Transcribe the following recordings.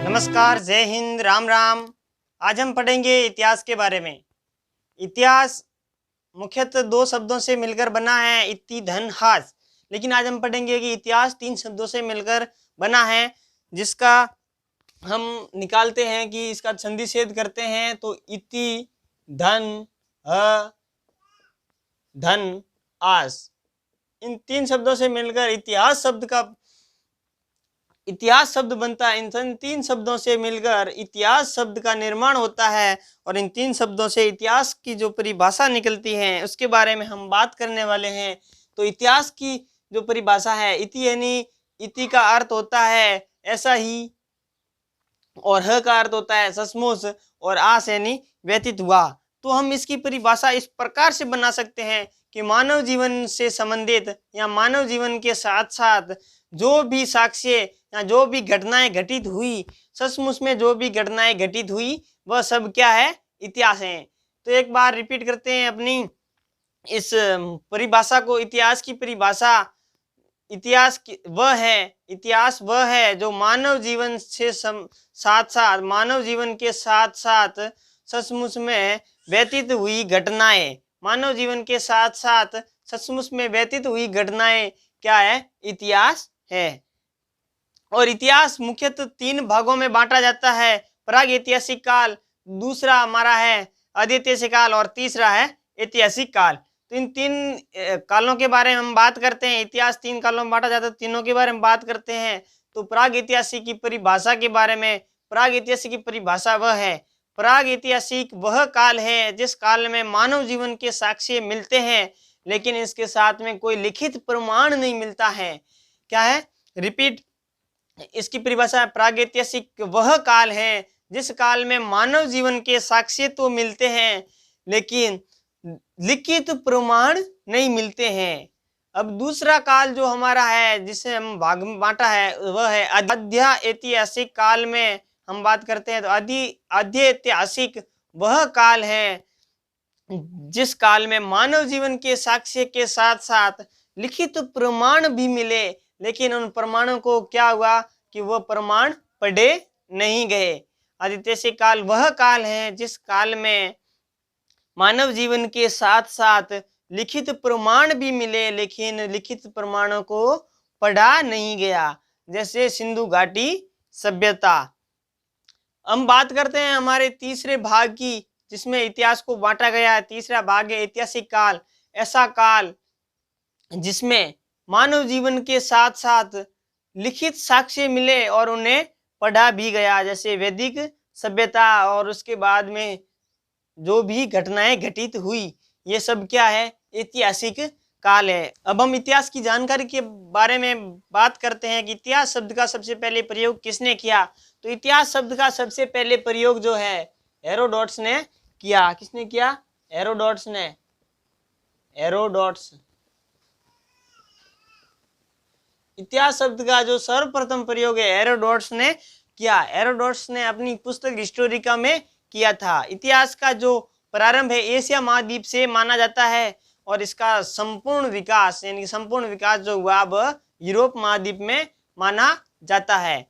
नमस्कार, जय हिंद, राम राम। आज हम पढ़ेंगे इतिहास के बारे में। इतिहास मुख्यतः दो शब्दों से मिलकर बना है, इति धन हास। लेकिन आज हम पढ़ेंगे कि इतिहास तीन शब्दों से मिलकर बना है, जिसका हम निकालते हैं कि इसका संधि छेद करते हैं तो इति धन ह धन आस, इन तीन शब्दों से मिलकर इतिहास शब्द बनता है। इन तीन शब्दों से मिलकर इतिहास शब्द का निर्माण होता है और इन तीन शब्दों से इतिहास की जो परिभाषा निकलती है उसके बारे में हम बात करने वाले हैं। तो इतिहास की जो परिभाषा है, इति यानी इति का अर्थ होता है ऐसा ही, और ह का अर्थ होता है सचमुच, और आस यानी व्यतीत हुआ। तो हम इसकी परिभाषा इस प्रकार से बना सकते हैं कि मानव जीवन से संबंधित या मानव जीवन के साथ साथ जो भी साक्ष्य या जो भी घटनाएं घटित हुई, सचमुच में जो भी घटनाएं घटित हुई, वह सब क्या है? इतिहास है। तो एक बार रिपीट करते हैं अपनी इस परिभाषा को। इतिहास की परिभाषा, इतिहास वह है जो मानव जीवन से साथ साथ मानव जीवन के साथ साथ सचमुच में व्यतीत हुई घटनाएं, मानव जीवन के साथ साथ सचमुच में व्यतीत हुई घटनाएं क्या है? इतिहास है। और इतिहास मुख्यतः तीन भागों में बांटा जाता है। प्रागैतिहासिक काल, दूसरा हमारा है अधैतिहासिक काल और तीसरा है ऐतिहासिक काल। तो इन तीन कालों के बारे में हम बात करते हैं। इतिहास तीन कालों में बांटा जाता है, तीनों के बारे में बात करते हैं। तो प्रागैतिहासिक की परिभाषा के बारे में, प्रागैतिहासिक की परिभाषा वह है, प्रागैतिहासिक वह काल है जिस काल में मानव जीवन के साक्ष्य मिलते हैं लेकिन इसके साथ में कोई लिखित प्रमाण नहीं मिलता है। क्या है? रिपीट, इसकी परिभाषा, प्रागैतिहासिक वह काल है जिस काल में मानव जीवन के साक्ष्य तो मिलते हैं लेकिन लिखित प्रमाण नहीं मिलते हैं। अब दूसरा काल जो हमारा है जिसे हम भाग में बांटा है वह है अधैतिहासिक काल में हम बात करते हैं। तो अधैतिहासिक वह काल है जिस काल में मानव जीवन के साक्ष्य के साथ साथ लिखित प्रमाण भी मिले लेकिन उन प्रमाणों को क्या हुआ कि वह प्रमाण पढ़े नहीं गए। अधैतिहासिक काल वह काल है जिस काल में मानव जीवन के साथ साथ लिखित प्रमाण भी मिले लेकिन लिखित प्रमाणों को पढ़ा नहीं गया, जैसे सिंधु घाटी सभ्यता। हम बात करते हैं हमारे तीसरे भाग की जिसमें इतिहास को बांटा गया है। तीसरा भाग है ऐतिहासिक काल, ऐसा काल जिसमें मानव जीवन के साथ साथ लिखित साक्ष्य मिले और उन्हें पढ़ा भी गया, जैसे वैदिक सभ्यता और उसके बाद में जो भी घटनाएं घटित हुई, ये सब क्या है? ऐतिहासिक काल है। अब हम इतिहास की जानकारी के बारे में बात करते हैं कि इतिहास शब्द का सबसे पहले प्रयोग किसने किया। तो इतिहास शब्द का सबसे पहले प्रयोग जो है हेरोडोटस ने किया। किसने किया? हेरोडोटस ने। हेरोडोटस इतिहास शब्द का जो सर्वप्रथम प्रयोग है हेरोडोटस ने किया। हेरोडोटस ने अपनी पुस्तक हिस्टोरिका में किया था। इतिहास का जो प्रारंभ है एशिया महाद्वीप से माना जाता है और इसका संपूर्ण विकास यानी संपूर्ण विकास जो हुआ वह यूरोप महाद्वीप में माना जाता है।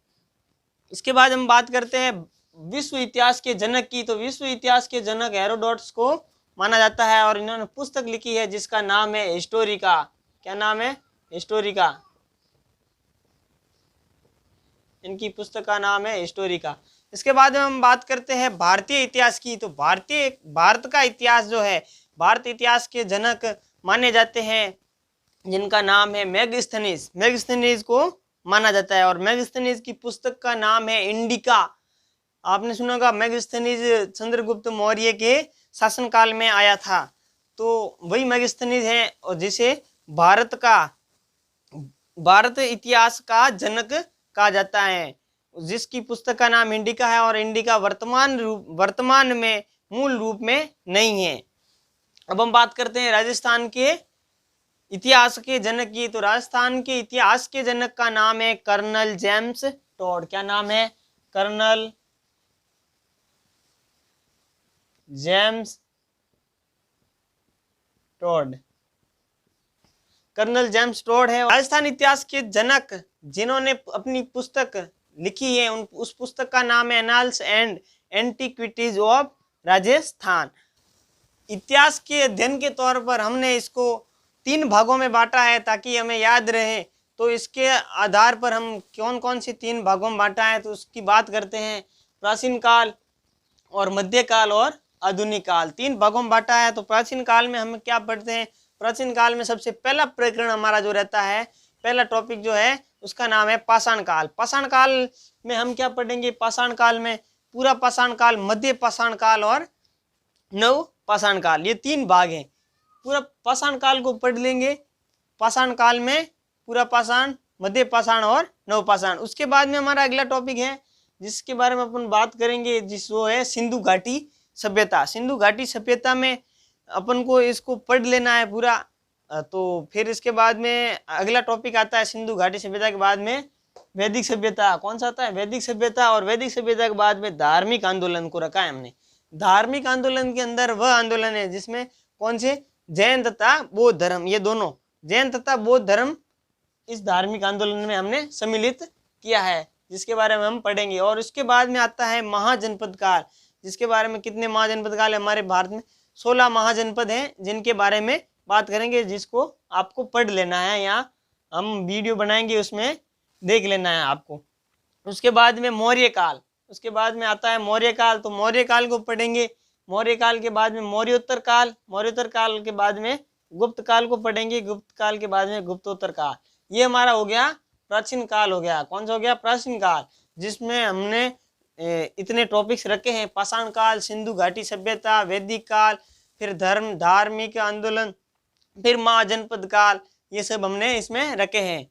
इसके बाद हम बात करते हैं विश्व इतिहास के जनक की। तो विश्व इतिहास के जनक हेरोडोटस को माना जाता है और इन्होंने पुस्तक लिखी है जिसका नाम है हिस्टोरिका। क्या नाम है? हिस्टोरिका। इनकी पुस्तक का नाम है हिस्टोरिका। इसके बाद में हम बात करते हैं भारतीय इतिहास की। तो भारत का इतिहास जो है, भारत इतिहास के जनक माने जाते हैं जिनका नाम है मेगास्थनीज। मेगास्थनीज को माना जाता है और मेगास्थनीज की पुस्तक का नाम है इंडिका। आपने सुना होगा मेगास्थनीज चंद्रगुप्त मौर्य के शासनकाल में आया था। तो वही मेगास्थनीज है और जिसे भारत का भारत इतिहास का जनक कहा जाता है, जिसकी पुस्तक का नाम इंडिका है और इंडिका वर्तमान में मूल रूप में नहीं है। अब हम बात करते हैं राजस्थान के इतिहास के जनक की। तो राजस्थान के इतिहास के जनक का नाम है कर्नल जेम्स टॉड। क्या नाम है? Colonel James Tod. Colonel James Tod है राजस्थान इतिहास के जनक, जिन्होंने अपनी पुस्तक लिखी है। उस पुस्तक का नाम है annals and antiquities of Rajasthan. इतिहास के अध्ययन के तौर पर हमने इसको 3 भागों में बांटा है ताकि हमें याद रहे। तो इसके आधार पर हम कौन कौन से 3 भागों में बांटा है तो उसकी बात करते हैं। प्राचीन काल और मध्यकाल और आधुनिक काल, 3 भागों में बांटा है। तो प्राचीन काल में हम क्या पढ़ते हैं? प्राचीन काल में सबसे पहला प्रकरण हमारा जो रहता है, पहला टॉपिक जो है उसका नाम है पाषाण काल। पाषाण काल में हम क्या पढ़ेंगे? पाषाण काल में पूरा पाषाण काल, मध्य पाषाण काल और नव पाषाण काल, ये 3 भाग हैं। पूरा पाषाण काल को पढ़ लेंगे। पाषाण काल में पूरा पाषाण, मध्य पाषाण और नव पाषाण। उसके बाद में हमारा अगला टॉपिक है जिसके बारे में अपन बात करेंगे, वो है सिंधु घाटी सभ्यता। सिंधु घाटी सभ्यता में अपन को इसको पढ़ लेना है पूरा। तो फिर इसके बाद में अगला टॉपिक आता है सिंधु घाटी सभ्यता के बाद में वैदिक सभ्यता। कौन सा आता है? वैदिक सभ्यता। और वैदिक सभ्यता के बाद में धार्मिक आंदोलन को रखा है हमने। धार्मिक आंदोलन के अंदर वह आंदोलन है जिसमें कौन से? जैन तथा बौद्ध धर्म, ये दोनों, जैन तथा बौद्ध धर्म इस धार्मिक आंदोलन में हमने सम्मिलित किया है, जिसके बारे में हम पढ़ेंगे। और उसके बाद में आता है महाजनपद काल, जिसके बारे में कितने महाजनपद काल है हमारे भारत में? 16 महाजनपद हैं, जिनके बारे में बात करेंगे, जिसको आपको पढ़ लेना है। यहाँ हम वीडियो बनाएंगे, उसमें देख लेना है आपको। उसके बाद में मौर्य काल, उसके बाद में आता है मौर्य काल। तो मौर्य काल को पढ़ेंगे। मौर्य काल के बाद में मौर्योत्तर काल, मौर्योत्तर काल के बाद में गुप्त काल को पढ़ेंगे। गुप्त काल के बाद में गुप्तोत्तर काल। ये हमारा हो गया प्राचीन काल हो गया। कौन सा हो गया? प्राचीन काल, जिसमें हमने इतने टॉपिक्स रखे हैं। पाषाण काल, सिंधु घाटी सभ्यता, वैदिक काल, फिर धार्मिक आंदोलन, फिर महाजनपद काल, ये सब हमने इसमें रखे हैं।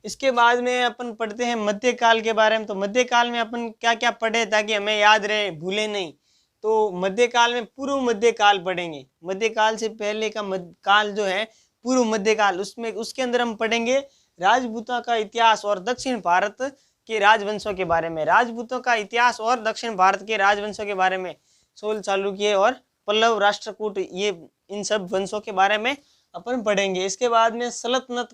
इसके बाद में अपन पढ़ते हैं मध्यकाल के बारे में। तो मध्यकाल में अपन क्या क्या पढ़े ताकि हमें याद रहे, भूले नहीं? तो मध्यकाल में पूर्व मध्यकाल पढ़ेंगे। मध्यकाल से पहले का काल जो है पूर्व मध्यकाल, उसमें उसके अंदर हम पढ़ेंगे राजपूतों का इतिहास और दक्षिण भारत के राजवंशों के बारे में। राजपूतों का इतिहास और दक्षिण भारत के राजवंशों के बारे में, चोल, चालुक्य और पल्लव, राष्ट्रकूट, ये इन सब वंशों के बारे में अपन पढ़ेंगे। इसके बाद में सल्तनत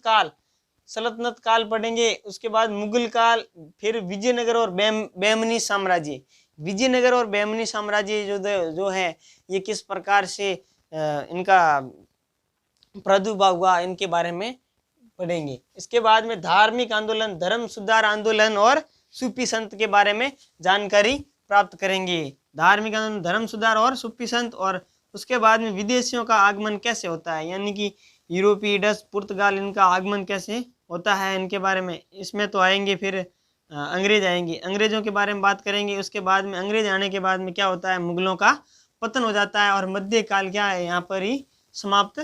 काल पढ़ेंगे। उसके बाद मुगल काल, फिर विजयनगर और बहमनी साम्राज्य। विजयनगर और बहमनी साम्राज्य जो है ये किस प्रकार से इनका प्रादुर्भाव हुआ, इनके बारे में पढ़ेंगे। इसके बाद में धार्मिक आंदोलन, धर्म सुधार आंदोलन और सूफी संत के बारे में जानकारी प्राप्त करेंगे। धार्मिक आंदोलन, धर्म सुधार और सूफी संत। और उसके बाद में विदेशियों का आगमन कैसे होता है, यानी कि यूरोपीय, डच, पुर्तगाल, इनका आगमन कैसे होता है, इनके बारे में इसमें तो आएंगे। फिर अंग्रेज आएंगे, अंग्रेजों के बारे में बात करेंगे। उसके बाद में अंग्रेज आने के बाद में क्या होता है? मुगलों का पतन हो जाता है और मध्यकाल क्या है? यहाँ पर ही समाप्त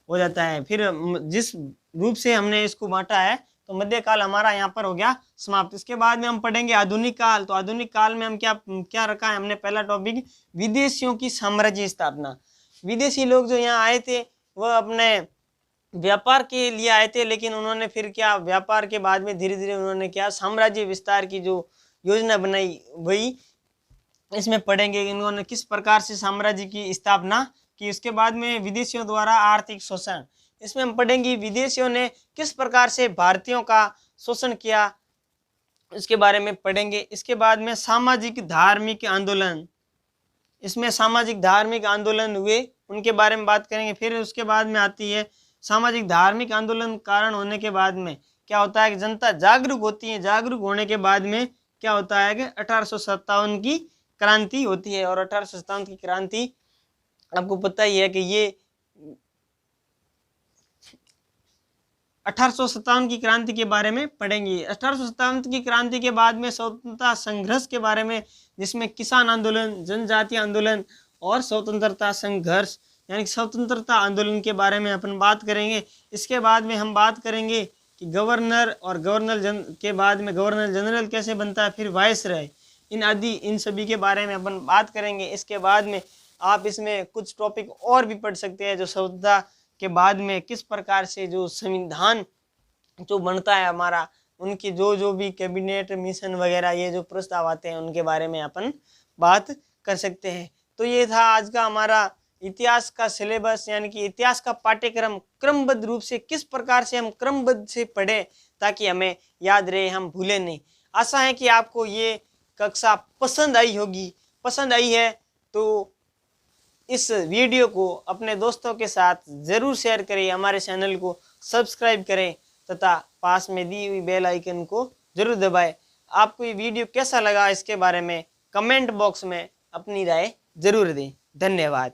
हो जाता है। फिर जिस रूप से हमने इसको बांटा है तो मध्यकाल हमारा यहाँ पर हो गया समाप्त। इसके बाद में हम पढ़ेंगे आधुनिक काल। तो आधुनिक काल में हम क्या रखा है हमने? पहला टॉपिक विदेशियों की साम्राज्य स्थापना। विदेशी लोग जो यहाँ आए थे वह अपने व्यापार के लिए आए थे, लेकिन उन्होंने फिर क्या, व्यापार के बाद में धीरे धीरे उन्होंने क्या, साम्राज्य विस्तार की जो योजना बनाई वही इसमें पढ़ेंगे। इन्होंने किस प्रकार से साम्राज्य की स्थापना की। उसके बाद में विदेशियों द्वारा आर्थिक शोषण, इसमें हम पढ़ेंगे विदेशियों ने किस प्रकार से भारतीयों का शोषण किया, इसके बारे में पढ़ेंगे। इसके बाद में सामाजिक धार्मिक आंदोलन, इसमें सामाजिक धार्मिक आंदोलन हुए उनके बारे में बात करेंगे। फिर उसके बाद में आती है सामाजिक धार्मिक आंदोलन कारण होने के बाद में क्या होता है कि जनता जागरूक होती है। जागरूक होने के बाद में क्या होता है कि 1857 की क्रांति होती है। और 1857 की क्रांति आपको पता ही है कि ये 1857 की क्रांति के बारे में पढ़ेंगे। 1857 की क्रांति के बाद में स्वतंत्रता संघर्ष के बारे में, जिसमें किसान आंदोलन, जनजातीय आंदोलन और स्वतंत्रता संघर्ष यानी स्वतंत्रता आंदोलन के बारे में अपन बात करेंगे। इसके बाद में हम बात करेंगे कि गवर्नर और के बाद में गवर्नर जनरल कैसे बनता है, फिर वायसराय, इन सभी के बारे में अपन बात करेंगे। इसके बाद में आप इसमें कुछ टॉपिक और भी पढ़ सकते हैं, जो संविधान के बाद में किस प्रकार से जो संविधान जो बनता है हमारा, उनकी जो भी कैबिनेट मिशन वगैरह ये जो प्रस्ताव आते हैं उनके बारे में अपन बात कर सकते हैं। तो ये था आज का हमारा इतिहास का सिलेबस, यानी कि इतिहास का पाठ्यक्रम क्रमबद्ध रूप से किस प्रकार से हम क्रमबद्ध से पढ़ें ताकि हमें याद रहे, हम भूलें नहीं। आशा है कि आपको ये कक्षा पसंद आई होगी। पसंद आई है तो इस वीडियो को अपने दोस्तों के साथ ज़रूर शेयर करें, हमारे चैनल को सब्सक्राइब करें तथा पास में दी हुई बेल आइकन को जरूर दबाएं। आपको ये वीडियो कैसा लगा इसके बारे में कमेंट बॉक्स में अपनी राय जरूर दें। धन्यवाद।